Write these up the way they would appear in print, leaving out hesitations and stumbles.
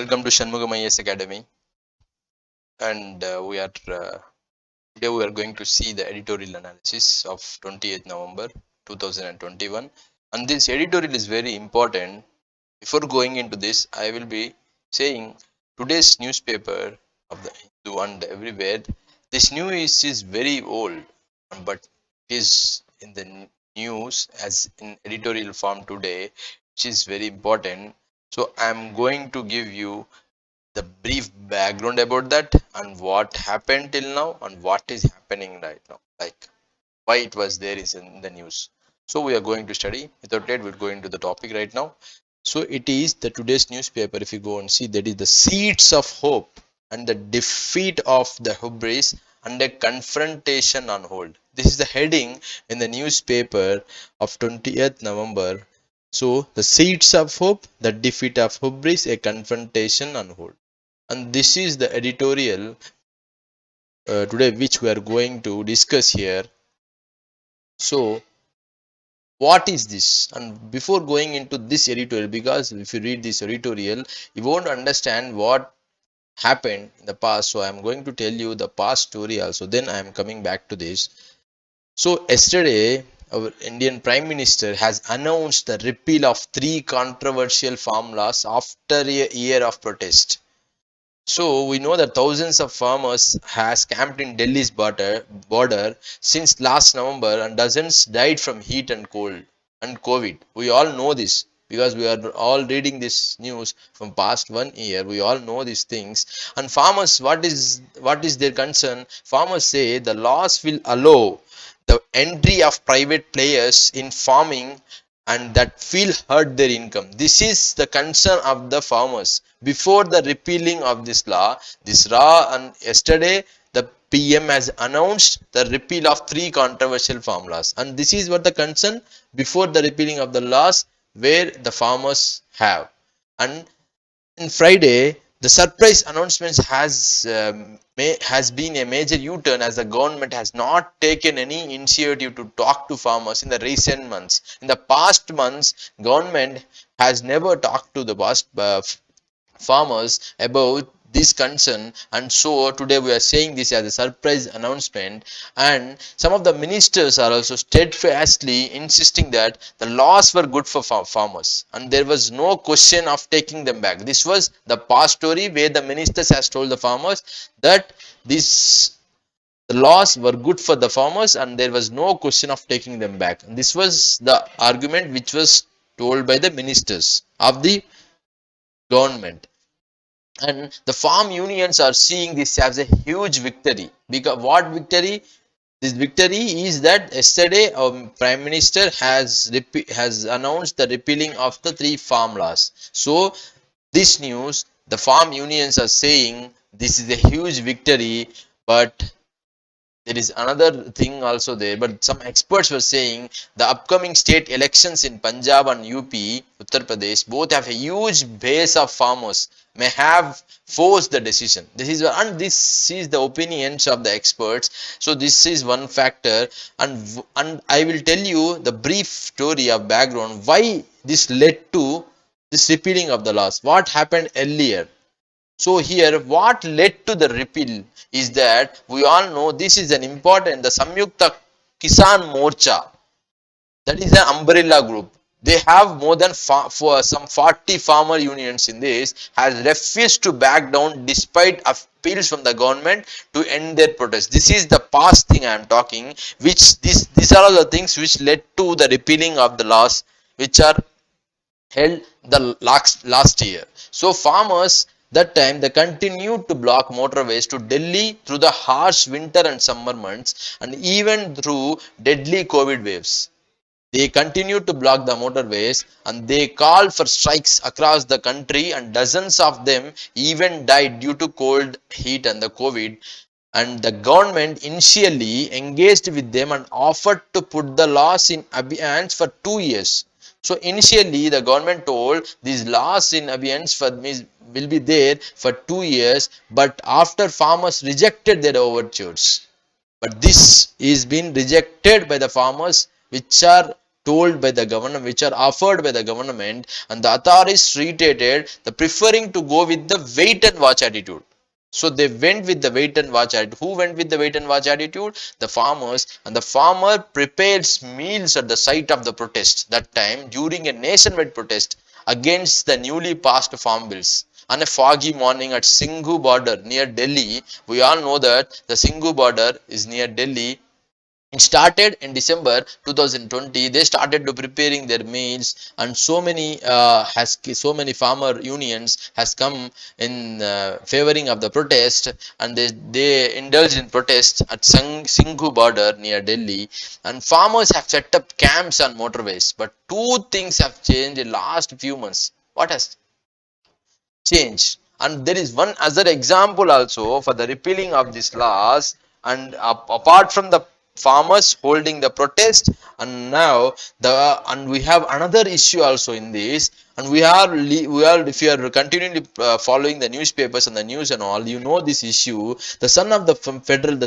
welcome to Shanmugam IAS Academy. And today we are going to see the editorial analysis of 28th November 2021. And this editorial is very important. Before going into this, I will be saying today's newspaper of the Hindu and everywhere. This news is very old, but it is in the news as in editorial form today, which is very important. So I am going to give you the brief background about that and what happened till now and what is happening right now, like why it was there is in the news. So we are going to study. Without that, we'll go into the topic right now. So it is the today's newspaper. If you go and see, that is the seeds of hope and the defeat of the hubris and a confrontation on hold. This is the heading in the newspaper of 20th November. So the seeds of hope, the defeat of hubris, a confrontation on hold. And this is the editorial today which we are going to discuss here. So what is this? And before going into this editorial, because if you read this editorial you won't understand what happened in the past, so I am going to tell you the past story also, then I am coming back to this. So yesterday our Indian Prime Minister has announced the repeal of 3 controversial farm laws after a year of protest. So we know that thousands of farmers has camped in Delhi's border since last November, and dozens died from heat and cold and COVID. We all know this because we are all reading this news from past 1 year. We all know these things. And farmers, what is their concern? Farmers say the laws will allow the entry of private players in farming and that will hurt their income. This is the concern of the farmers. Before the repealing of this law, and yesterday the PM has announced the repeal of 3 controversial farm laws, and this is what the concern before the repealing of the laws where the farmers have. And in Friday, the surprise announcement has been a major U-turn, as the government has not taken any initiative to talk to farmers in the recent months. In the past months, government has never talked to the farmers about this concern, and so today we are saying this as a surprise announcement. And some of the ministers are also steadfastly insisting that the laws were good for farmers and there was no question of taking them back. This was the past story where the ministers has told the farmers that the laws were good for the farmers and there was no question of taking them back. And this was the argument which was told by the ministers of the government. And the farm unions are seeing this as a huge victory. Because what victory? This victory is that yesterday our Prime Minister has announced the repealing of the 3 farm laws. So this news, the farm unions are saying this is a huge victory, but there is another thing also there. But some experts were saying the upcoming state elections in Punjab and UP, Uttar Pradesh, both have a huge base of farmers, may have forced the decision. This is the opinions of the experts. So this is one factor, and I will tell you the brief story of background why this led to this repealing of the laws. What happened earlier? So here what led to the repeal is that we all know this is an important, the Samyukta Kisan Morcha, that is an umbrella group. They have more than for some 40 farmer unions in this, has refused to back down despite appeals from the government to end their protest. This is the past thing I am talking, which these are all the things which led to the repealing of the laws which are held the last year. So farmers that time they continued to block motorways to Delhi through the harsh winter and summer months, and even through deadly COVID waves. They continued to block the motorways and they called for strikes across the country, and dozens of them even died due to cold, heat and the COVID. And the government initially engaged with them and offered to put the laws in abeyance for 2 years. So initially the government told these laws in abeyance will be there for 2 years, but after farmers rejected their overtures. But this is been rejected by the farmers, which are told by the government, which are offered by the government, and the authorities reiterated the preferring to go with the wait and watch attitude. So they went with the wait and watch attitude. Who went with the wait and watch attitude? The farmers. And the farmer prepares meals at the site of the protest that time during a nationwide protest against the newly passed farm bills. On a foggy morning at Singhu border near Delhi, we all know that the Singhu border is near Delhi. It started in December 2020. They started to preparing their meals, and so many farmer unions has come in favoring of the protest, and they indulged in protest at Singhu border near Delhi, and farmers have set up camps on motorways. But two things have changed in last few months. What has changed? And there is one other example also for the repealing of these laws, and apart from the farmers holding the protest, and now we have another issue also in this, and we are if you are continually following the newspapers and the news and all, you know this issue. The son of the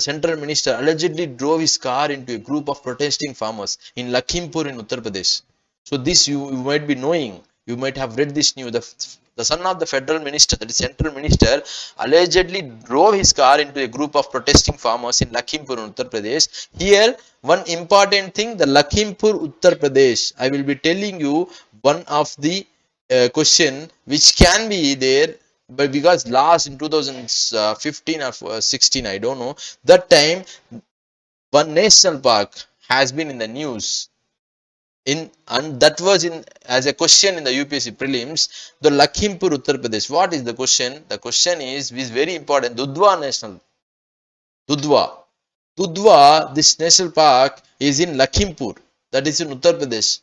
central minister allegedly drove his car into a group of protesting farmers in Lakhimpur in Uttar Pradesh. So this you might be knowing, you might have read this news. The son of the federal minister, that is central minister, allegedly drove his car into a group of protesting farmers in Lakhimpur, Uttar Pradesh. Here, one important thing, the Lakhimpur, Uttar Pradesh. I will be telling you one of the question which can be there, but because last in 2015 or 16, I don't know, that time one national park has been in the news in, and that was in as a question in the UPSC prelims, the Lakhimpur, Uttar Pradesh. What is the question? The question is very important. Dudhwa. Dudhwa, this national park is in Lakhimpur, that is in Uttar Pradesh.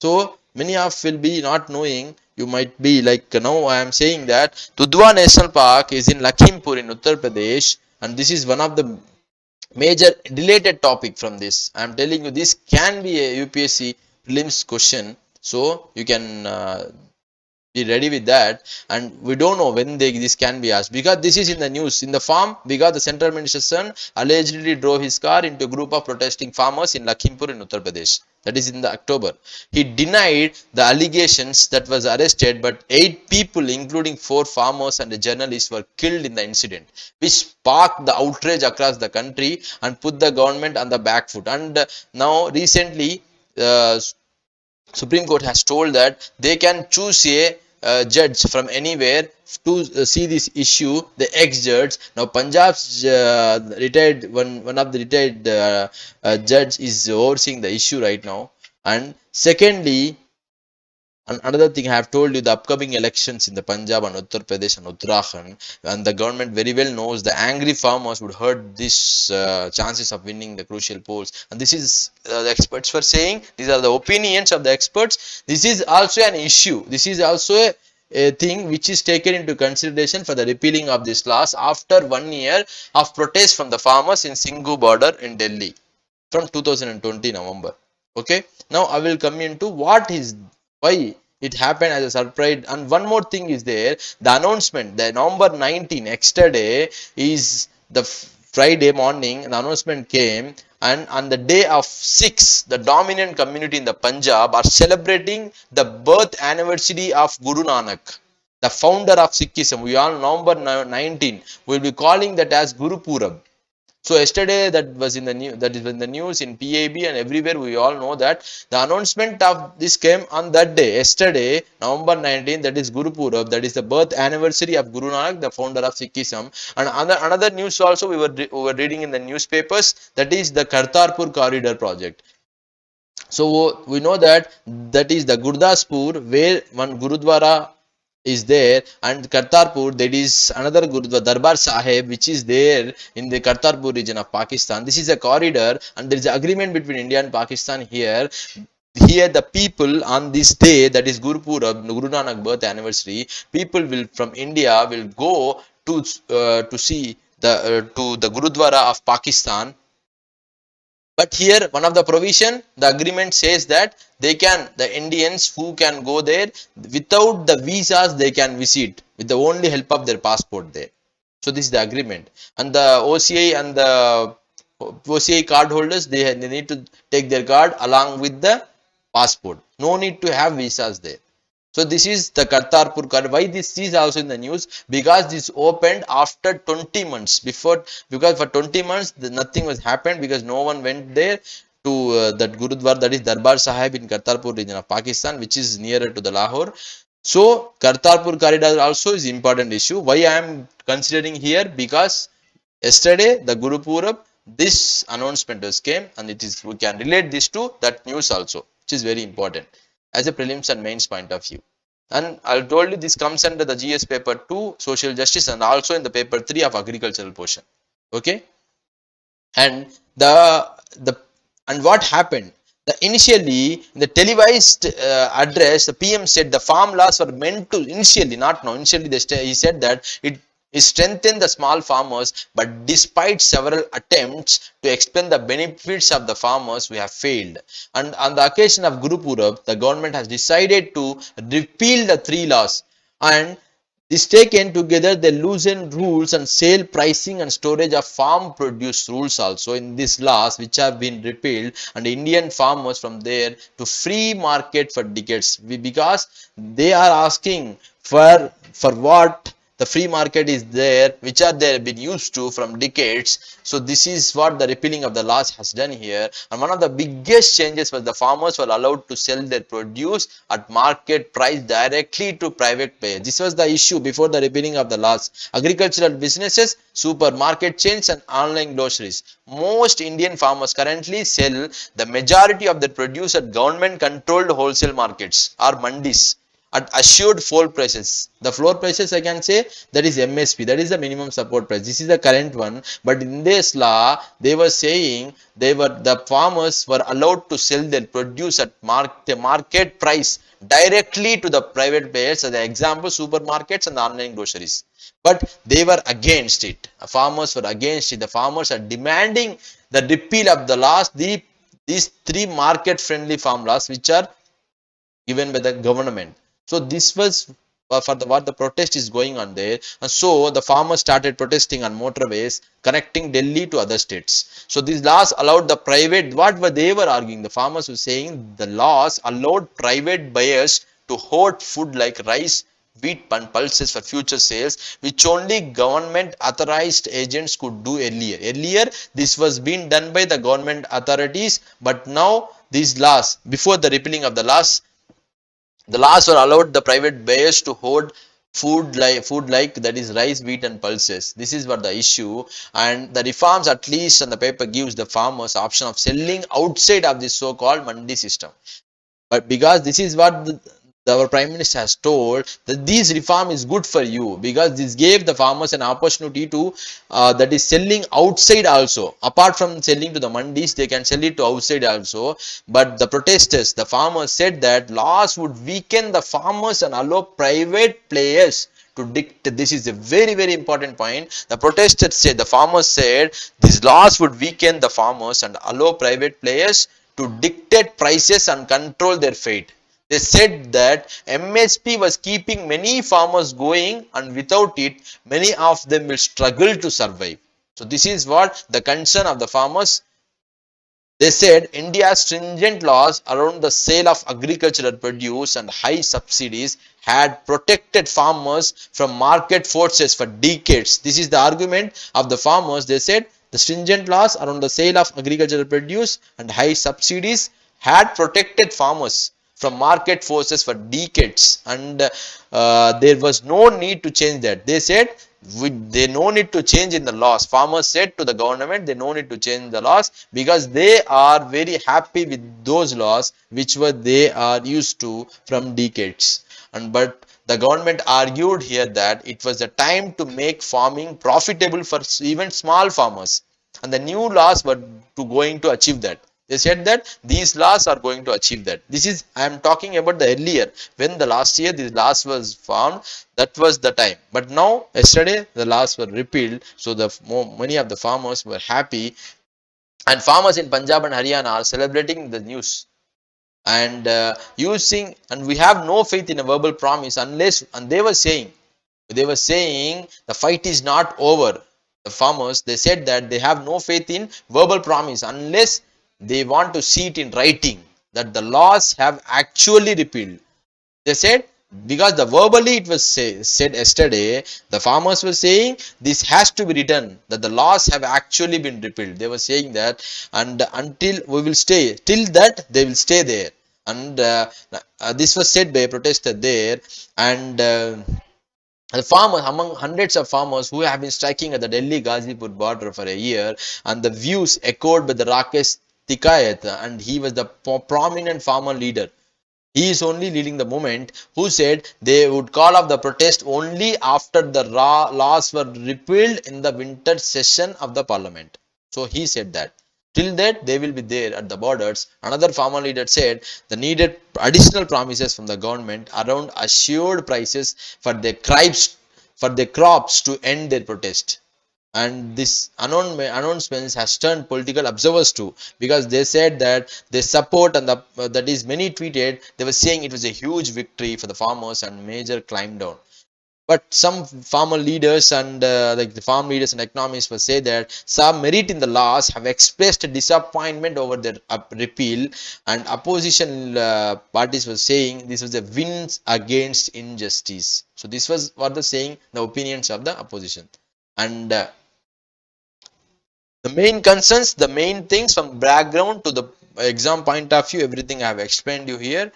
So many of will be not knowing. You might be like, now I am saying that Dudhwa National Park is in Lakhimpur in Uttar Pradesh, and this is one of the major related topic from this. I am telling you, this can be a UPSC prelims question, so you can be ready with that. And we don't know when this can be asked, because this is in the news in the farm, because the central minister's son allegedly drove his car into a group of protesting farmers in Lakhimpur in Uttar Pradesh. That is in the October. He denied the allegations that was arrested, but 8 people including 4 farmers and a journalist were killed in the incident, which sparked the outrage across the country and put the government on the back foot. And now recently Supreme Court has told that they can choose a judge from anywhere to see this issue, the ex-judge. Now Punjab's retired one of the retired judge is overseeing the issue right now. And secondly, another thing I have told you, the upcoming elections in the Punjab and Uttar Pradesh and Uttarakhand, and the government very well knows the angry farmers would hurt this chances of winning the crucial polls. And this is the experts were saying, these are the opinions of the experts. This is also an issue. This is also a thing which is taken into consideration for the repealing of this laws after 1 year of protest from the farmers in Singhu border in Delhi from 2020 November. Okay, now I will come into what is why it happened as a surprise. And one more thing is there, the announcement, the November 19 yesterday is the Friday morning, the announcement came, and on the day of 6, the dominant community in the Punjab are celebrating the birth anniversary of Guru Nanak, the founder of Sikhism. We all November 19 will be calling that as Guru Purab. So yesterday that was in the news, that is in the news in PAB and everywhere. We all know that the announcement of this came on that day, yesterday, November 19, that is Guru Purab, that is the birth anniversary of Guru Nanak, the founder of Sikhism. And another news also we were reading in the newspapers, that is the Kartarpur Corridor project. So we know that is the Gurdaspur, where one Gurudwara is there, and Kartarpur, that is another Gurudwara, Darbar Sahib, which is there in the Kartarpur region of Pakistan. This is a corridor, and there is an agreement between India and Pakistan here. Here the people on this day, that is Guru Purab, Guru Nanak birth anniversary, people will from India will go to see the to the Gurudwara of Pakistan. But here one of the provision, the agreement says that the Indians who can go there without the visas, they can visit with the only help of their passport there. So this is the agreement. And the OCI and the OCI card holders, they need to take their card along with the passport. No need to have visas there. So this is the Kartarpur corridor. Why this is also in the news? Because this opened after 20 months. Because for 20 months nothing was happened, because no one went there to that Gurudwara, that is Darbar Sahib in Kartarpur region of Pakistan, which is nearer to the Lahore. So Kartarpur corridor also is important issue. Why I am considering here? Because yesterday the Guru Purab, this announcement was came, and it is, we can relate this to that news also, which is very important as a prelims and mains point of view. And I told you this comes under the GS paper 2 social justice, and also in the paper 3 of agricultural portion. Okay. And the and what happened, the initially in the televised address, the PM said the farm laws were meant to, initially, not now, initially he said that it strengthened the small farmers, but despite several attempts to explain the benefits of the farmers, we have failed. And on the occasion of Guru Purab, the government has decided to repeal the three laws, and this taken together, they loosen rules and sale pricing and storage of farm produce rules also in these laws, which have been repealed, and Indian farmers from there to free market for decades, because they are asking for what the free market is there, which are they have been used to from decades. So this is what the repealing of the laws has done here. And one of the biggest changes was the farmers were allowed to sell their produce at market price directly to private players. This was the issue before the repealing of the laws. Agricultural businesses, supermarket chains and online groceries. Most Indian farmers currently sell the majority of their produce at government controlled wholesale markets or mandis at assured floor prices. The floor prices, I can say, that is MSP, that is the minimum support price. This is the current one, but in this law they were saying the farmers were allowed to sell their produce at market price directly to the private players, as the example supermarkets and the online groceries. But they were against it. The farmers were against it. The farmers are demanding the repeal of the laws, these three market friendly farm laws which are given by the government. So this was for the what the protest is going on there, and so the farmers started protesting on motorways connecting Delhi to other states. So these laws allowed the private, what were they were arguing, the farmers were saying the laws allowed private buyers to hoard food like rice, wheat and pulses for future sales, which only government authorized agents could do earlier. Earlier this was being done by the government authorities, but now these laws, before the repealing of the laws, the laws were allowed the private buyers to hoard food like that is rice, wheat and pulses. This is what the issue, and the reforms at least on the paper gives the farmers option of selling outside of this so-called mandi system. But because this is what our prime minister has told, that this reform is good for you, because this gave the farmers an opportunity to that is selling outside also. Apart from selling to the mandis, they can sell it to outside also. But the protesters, the farmers, said that laws would weaken the farmers and allow private players to dictate. This is a very important point. The protesters said, the farmers said, these laws would weaken the farmers and allow private players to dictate prices and control their fate. They said that MSP was keeping many farmers going, and without it, many of them will struggle to survive. So this is what the concern of the farmers. They said India's stringent laws around the sale of agricultural produce and high subsidies had protected farmers from market forces for decades. This is the argument of the farmers. They said the stringent laws around the sale of agricultural produce and high subsidies had protected farmers from market forces for decades, and there was no need to change that. They said they no need to change in the laws. Farmers said to the government they no need to change the laws, because they are very happy with those laws which were they are used to from decades. And but the government argued here that it was the time to make farming profitable for even small farmers, and the new laws were going to achieve that. They said that these laws are going to achieve that. This is, I am talking about the earlier, when the last year these laws was found, that was the time. But now yesterday the laws were repealed, so the many of the farmers were happy, and farmers in Punjab and Haryana are celebrating the news, and using, and we have no faith in a verbal promise unless, and they were saying the fight is not over. The farmers, they said that they have no faith in verbal promise unless they want to see it in writing. that the laws have actually repealed. They said, because the verbally it was said yesterday, the farmers were saying this has to be written, that the laws have actually been repealed. They were saying that, and until we will stay, till that they will stay there. And this was said by a protester there. And the farmers, among hundreds of farmers who have been striking at the Delhi Ghazipur border for a year, and the views echoed by the Rakesh Tikayat, and he was the prominent farmer leader. He is only leading the movement, who said they would call off the protest only after the laws were repealed in the winter session of the parliament. So he said that. Till that, they will be there at the borders. Another farmer leader said the needed additional promises from the government around assured prices for their crops to end their protest. And this announcements has turned political observers too, because they said that they support, and that is many tweeted, they were saying it was a huge victory for the farmers and major climb down. But some farmer leaders and like the farm leaders and economists will say that some merit in the laws have expressed disappointment over their repeal, and opposition parties were saying this was a win against injustice. So this was what the saying, the opinions of the opposition. And the main concerns, the main things from background to the exam point of view, everything I have explained you here.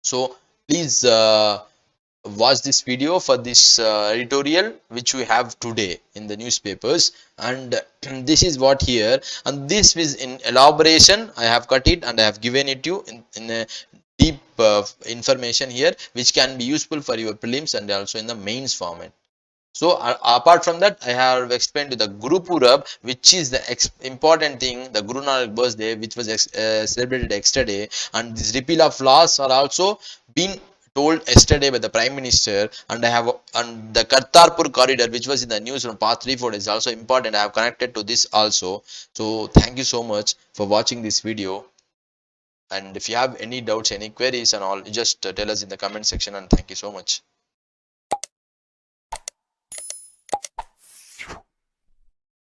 So please watch this video for this editorial which we have today in the newspapers. And this is what here, and this is in elaboration I have cut it and I have given it you in a deep information here, which can be useful for your prelims and also in the mains format. So apart from that, I have explained to the Guru Purab, which is the important thing, the Guru Nanak birthday, which was celebrated yesterday, and this repeal of laws are also been told yesterday by the Prime Minister. And I have, and the Kartarpur corridor, which was in the news from past 3-4 days, also important. I have connected to this also. So thank you so much for watching this video. And if you have any doubts, any queries and all, just tell us in the comment section, and thank you so much.